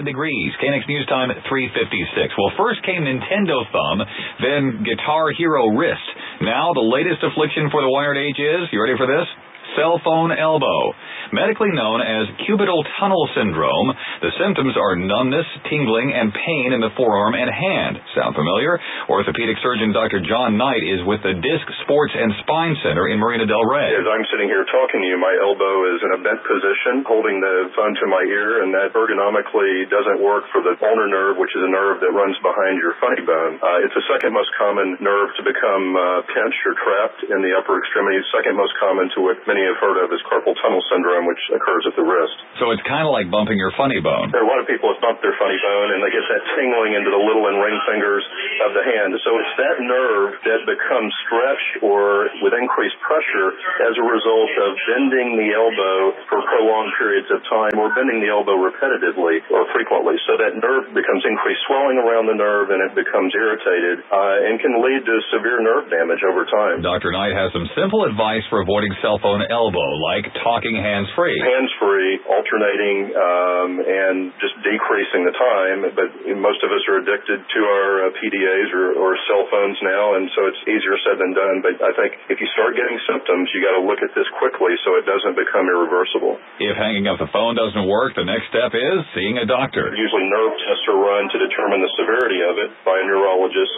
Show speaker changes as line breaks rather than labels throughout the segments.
degrees. KNX News Time at 3:56. Well, first came Nintendo Thumb, then Guitar Hero Wrist. Now the latest affliction for the wired age is, you ready for this? Cell phone elbow. Medically known as cubital tunnel syndrome, the symptoms are numbness, tingling, and pain in the forearm and hand. Sound familiar? Orthopedic surgeon Dr. John Knight is with the Disc Sports and Spine Center in Marina del Rey.
As I'm sitting here talking to you, my elbow is in a bent position, holding the phone to my ear, and that ergonomically doesn't work for the ulnar nerve, which is a nerve that runs behind your funny bone. It's the second most common nerve to become pinched or trapped in the upper extremity. Second most common to what many have heard of as carpal tunnel syndrome, which occurs at the wrist.
So it's kind of like bumping your funny bone.
There are a lot of people that bump their funny bone, and they get that tingling into the little and ring fingers of the hand. So it's that nerve that becomes stretched or with increased pressure as a result of bending the elbow for prolonged periods of time or bending the elbow repetitively or frequently. So that nerve becomes increased swelling around the nerve, and it becomes irritated and can lead to severe nerve damage over time.
Dr. Knight has some simple advice for avoiding cell phone elbow, like talking hands-free.
Hands-free, alternating, and just decreasing the time. But most of us are addicted to our PDAs or cell phones now, and so it's easier said than done. But I think if you start getting symptoms, you got to look at this quickly so it doesn't become irreversible.
If hanging up the phone doesn't work, the next step is seeing a doctor.
Usually nerve tests are run to determine the severity of it by a neurologist,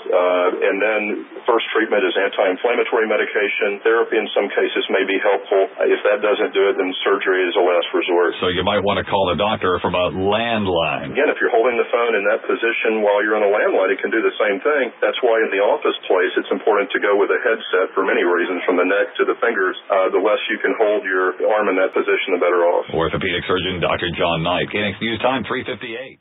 and then first treatment is anti-inflammatory medication. Therapy in some cases may be helpful. If that doesn't do it, then surgery is a last resort.
So you might want to call the doctor from a landline.
Again, if you're holding the phone in that position while you're on a landline, it can do the same thing. That's why in the office place, it's important to go with a headset for many reasons, from the neck to the fingers. The less you can hold your arm in that position, the better off.
Orthopedic surgeon Dr. John Knight, KNX News Time 3:58.